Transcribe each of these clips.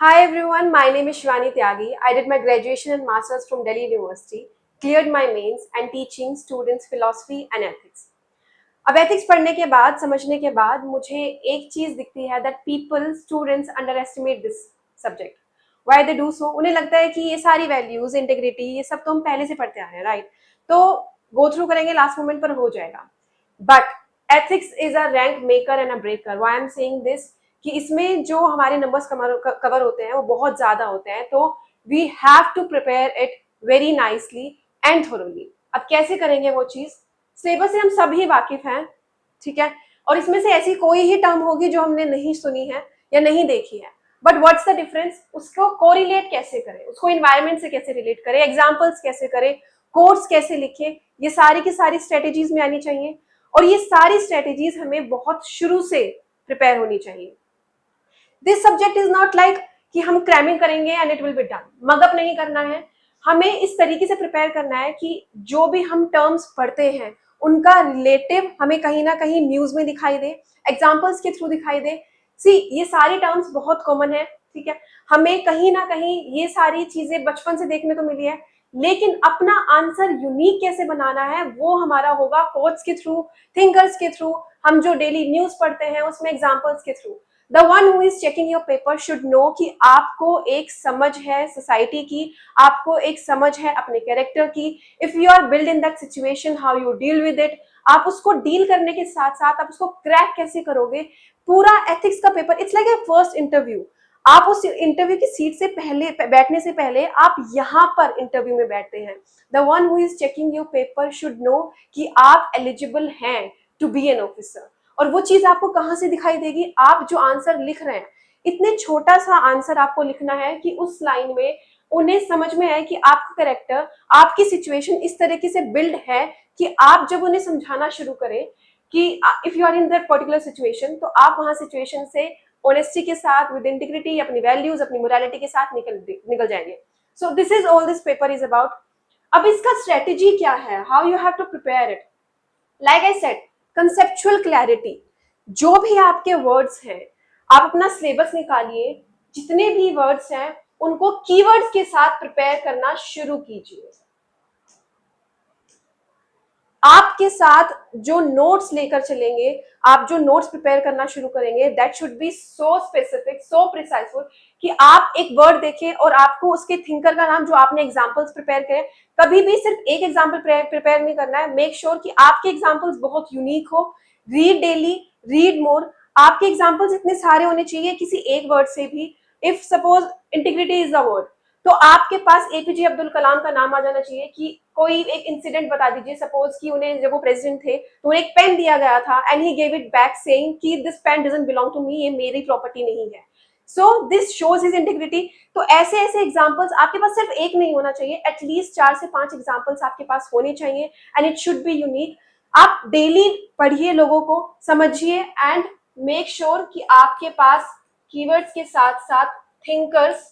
Hi everyone, my name is Shivani Tyagi. I did my graduation and masters from Delhi University, cleared my mains and teaching students philosophy and ethics. अब ethics पढ़ने के बाद समझने के बाद मुझे एक चीज दिखती है that people students under estimate this subject. Why they do so? उन्हें लगता है कि ये सारी वैल्यूज इंटेग्रिटी ये सब तो हम पहले से पढ़ते आ रहे हैं, राइट? तो गो थ्रू करेंगे, लास्ट मोमेंट पर हो जाएगा. But ethics is a rank maker and a breaker. Why I am saying this कि इसमें जो हमारे नंबर्स कवर होते हैं वो बहुत ज्यादा होते हैं, तो we have to prepare it very nicely and thoroughly. अब कैसे करेंगे वो चीज? सिलेबस से हम सभी वाकिफ हैं, ठीक है, और इसमें से ऐसी कोई ही टर्म होगी जो हमने नहीं सुनी है या नहीं देखी है. But what's the difference? उसको कोरिलेट कैसे करें, उसको इन्वायरमेंट से कैसे रिलेट करें, एग्जाम्पल्स कैसे करें, कोड्स कैसे लिखें, ये सारी की सारी स्ट्रेटेजीज में आनी चाहिए. और ये सारी स्ट्रेटेजीज हमें बहुत शुरू से प्रिपेयर होनी चाहिए. This subject is not like कि हम क्रैमिंग करेंगे and it will be done. Mug up नहीं करना है. हमें इस तरीके से प्रिपेयर करना है कि जो भी हम टर्म्स पढ़ते हैं उनका रिलेटिव हमें कहीं ना कहीं न्यूज में दिखाई दे, एग्जाम्पल्स के थ्रू दिखाई दे. सी, ये सारी टर्म्स बहुत कॉमन है, ठीक है, हमें कहीं ना कहीं ये सारी चीजें बचपन से देखने को मिली है, लेकिन अपना आंसर यूनिक कैसे बनाना है वो हमारा होगा कोट्स के थ्रू, थिंकर्स के थ्रू, हम जो डेली न्यूज पढ़ते हैं उसमें एग्जाम्पल्स के through. The one who is checking your paper should know कि आपको एक समझ है सोसाइटी की, आपको एक समझ है अपने कैरेक्टर की. If you are build in that situation, how you deal with it, आप उसको डील करने के साथ साथ आप उसको क्रैक कैसे करोगे. पूरा एथिक्स का paper it's like a first interview. आप उस इंटरव्यू की सीट से पहले बैठने से पहले आप यहाँ पर इंटरव्यू में बैठते हैं. The one who is checking your paper should know कि आप एलिजिबल हैं टू बी एन ऑफिसर. और वो चीज आपको कहाँ से दिखाई देगी? आप जो आंसर लिख रहे हैं, इतने छोटा सा आंसर आपको लिखना है कि उस लाइन में उन्हें समझ में आए कि आपका कैरेक्टर, आपकी सिचुएशन इस तरीके से बिल्ड है कि आप जब उन्हें समझाना शुरू करें कि if you are in that particular situation, तो आप वहां सिचुएशन से ऑनेस्टी के साथ, विद इंटीग्रिटी, अपनी वैल्यूज, अपनी मोरालिटी के साथ निकल जाएंगे. So this is all this paper is about. अब इसका स्ट्रेटेजी क्या है, how you have to prepare it? Like I said, conceptual clarity. जो भी आपके वर्ड्स हैं, आप अपना सिलेबस निकालिए, जितने भी वर्ड्स हैं उनको कीवर्ड्स के साथ प्रिपेयर करना शुरू कीजिए. आपके साथ जो नोट्स लेकर चलेंगे, आप जो नोट्स प्रिपेयर करना शुरू करेंगे, that should be so specific, so preciseful कि आप एक वर्ड देखें और आपको उसके थिंकर का नाम जो आपने एग्जांपल्स प्रिपेयर करे, कभी भी सिर्फ एक एग्जांपल प्रिपेयर नहीं करना है. मेक श्योर कि आपके एग्जांपल्स बहुत यूनिक हो. Read daily, read more. आपके एग्जांपल्स इतने सारे होने चाहिए किसी एक वर्ड से भी. If suppose integrity is the word, तो आपके पास एपीजे अब्दुल कलाम का नाम आ जाना चाहिए कि कोई एक इंसिडेंट बता दीजिए. सपोज कि उन्हें जब वो प्रेसिडेंट थे तो उन्हें एक पेन दिया गया था and he gave it back saying कि this pen doesn't belong to me, ये मेरी प्रॉपर्टी नहीं है. So this shows his integrity. तो ऐसे ऐसे एग्जांपल्स आपके पास सिर्फ एक नहीं होना चाहिए, एटलीस्ट 4 से 5 एग्जांपल्स आपके पास होने चाहिए and it should be unique. आप डेली पढ़िए, लोगों को समझिए एंड मेक श्योर कि आपके पास कीवर्ड्स के साथ साथ थिंकर्स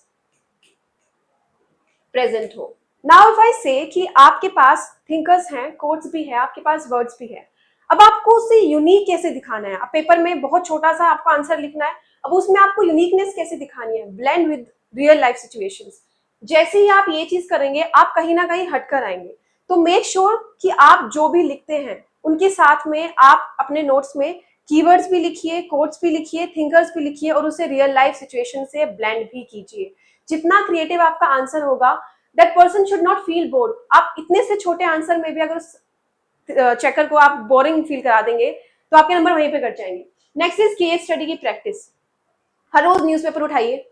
प्रेजेंट हो. नाउ इफ आई से कि आपके पास थिंकर्स हैं, कोड्स भी है, आपके पास वर्ड्स भी है, अब आपको उसे यूनिक कैसे दिखाना है? अब पेपर में बहुत छोटा सा आपको आंसर लिखना है, अब उसमें आपको यूनिकनेस कैसे दिखानी है? Blend with real life situations. जैसे ही आप ये चीज करेंगे, आप कहीं ना कहीं हटकर आएंगे. तो मेक श्योर कि आप जो भी लिखते हैं उनके साथ में आप अपने नोट्स में कीवर्ड्स भी लिखिए, कोड्स भी लिखिए, थिंकर्स भी लिखिए और उसे रियल लाइफ सिचुएशन से ब्लेंड भी कीजिए. जितना क्रिएटिव आपका आंसर होगा, that person should not feel bored. आप इतने से छोटे आंसर में भी अगर चेकर को आप बोरिंग फील करा देंगे तो आपके नंबर वहीं पे कट जाएंगे. नेक्स्ट इज केस स्टडी की प्रैक्टिस. हर रोज न्यूज़पेपर उठाइए.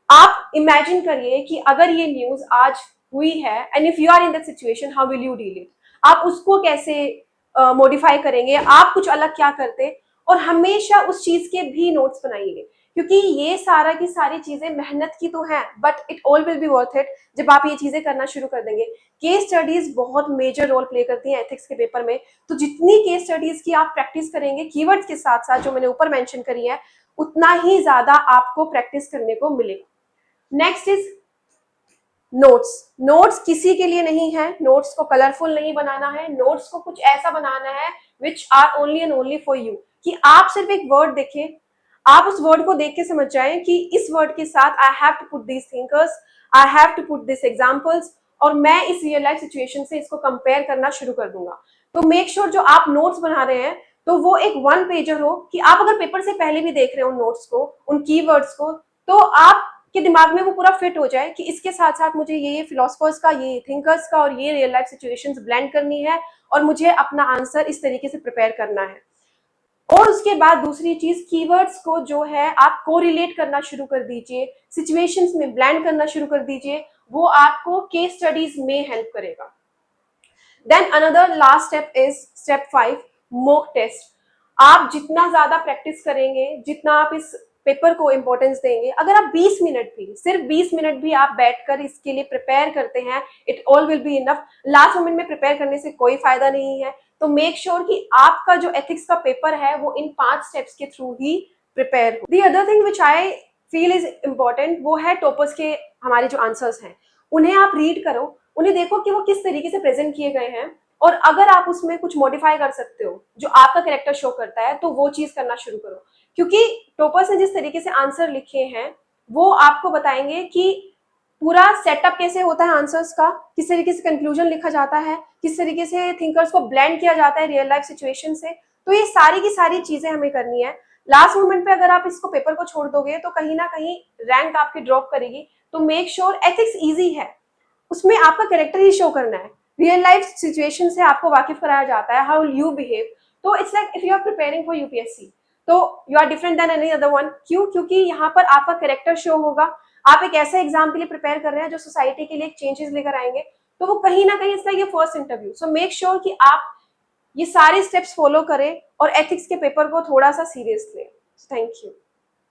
आप इमेजिन करिए कि अगर ये न्यूज आज हुई है and if you are in that situation, how will you deal it? आप उसको कैसे मॉडिफाई करेंगे? आप कुछ अलग क्या करते? और हमेशा उस चीज के भी नोट्स बनाइए, क्योंकि ये सारा की सारी चीजें मेहनत की तो है, but it all will be worth it जब आप ये चीजें करना शुरू कर देंगे. केस स्टडीज बहुत मेजर रोल प्ले करती हैं एथिक्स के पेपर में. तो जितनी केस स्टडीज की आप प्रैक्टिस करेंगे कीवर्ड्स के साथ साथ जो मैंने ऊपर मेंशन करी है, उतना ही ज्यादा आपको प्रैक्टिस करने को मिलेगा. Next is notes. नोट्स किसी के लिए नहीं है. नोट्स को कलरफुल नहीं बनाना है. नोट्स को कुछ ऐसा बनाना है which are only and only for you, कि आप सिर्फ एक वर्ड देखें, आप उस वर्ड को देख के समझ जाएं कि इस वर्ड के साथ I have to put this thinkers, I have to put this examples, और मैं इस रियल लाइफ सिचुएशन से इसको कंपेयर करना शुरू कर दूंगा। तो मेक श्योर जो आप नोट्स बना रहे हैं तो वो एक वन पेजर हो, कि आप अगर पेपर से पहले भी देख रहे हो उन नोट्स को, उन कीवर्ड्स को, तो आपके दिमाग में वो पूरा फिट हो जाए कि इसके साथ साथ मुझे ये फिलोसफर्स का, ये थिंकर्स का और ये रियल लाइफ सिचुएशंस ब्लेंड करनी है, और मुझे अपना आंसर इस तरीके से प्रिपेयर करना है। और उसके बाद दूसरी चीज, कीवर्ड्स को जो है आप कोरिलेट करना शुरू कर दीजिए, सिचुएशंस में ब्लेंड करना शुरू कर दीजिए, वो आपको केस स्टडीज में हेल्प करेगा। Then another last step is step 5, mock test. आप जितना ज्यादा प्रैक्टिस करेंगे, जितना आप इस पेपर को इंपॉर्टेंस देंगे, अगर आप 20 मिनट भी, सिर्फ 20 मिनट भी आप बैठकर इसके लिए प्रिपेयर करते हैं, it all will be enough. Last moment में प्रिपेयर करने से कोई फायदा नहीं है। तो मेक श्योर कि आपका जो एथिक्स का पेपर है वो इन 5 स्टेप्स के थ्रू ही प्रिपेयर हो। The other thing which I feel is important, वो है टॉपर्स के हमारे जो आंसर्स हैं, उन्हें आप रीड करो, उन्हें देखो कि वो किस तरीके से प्रेजेंट किए गए हैं, और अगर आप उसमें कुछ मॉडिफाई कर सकते हो जो आपका कैरेक्टर शो करता है, तो वो चीज करना शुरू करो। क्योंकि टॉपर्स ने जिस तरीके से आंसर लिखे हैं वो आपको बताएंगे कि पूरा सेटअप कैसे होता है आंसर्स का, किस तरीके से कंक्लूजन लिखा जाता है, किस तरीके से थिंकर्स को ब्लेंड किया जाता है रियल लाइफ सिचुएशन से। तो ये सारी की सारी चीजें हमें करनी है। लास्ट मोमेंट पे अगर आप इसको पेपर को छोड़ दोगे तो कहीं ना कहीं रैंक आपकी ड्रॉप करेगी। तो मेक श्योर एथिक्स इजी है, उसमें आपका कैरेक्टर ही शो करना है, रियल लाइफ सिचुएशन से आपको वाकिफ कराया जाता है, हाउ यू बिहेव। तो it's like if you are preparing for UPSC, तो you are different than any other one. क्यों? क्योंकि यहाँ पर आपका कैरेक्टर शो होगा, आप एक ऐसे एग्जाम के लिए प्रिपेयर कर रहे हैं जो सोसाइटी के लिए चेंजेस लेकर आएंगे। तो वो कहीं ना कहीं it's like your first interview. So make sure कि आप ये सारे स्टेप्स फॉलो करें और एथिक्स के पेपर को थोड़ा सा सीरियस लें। Thank you.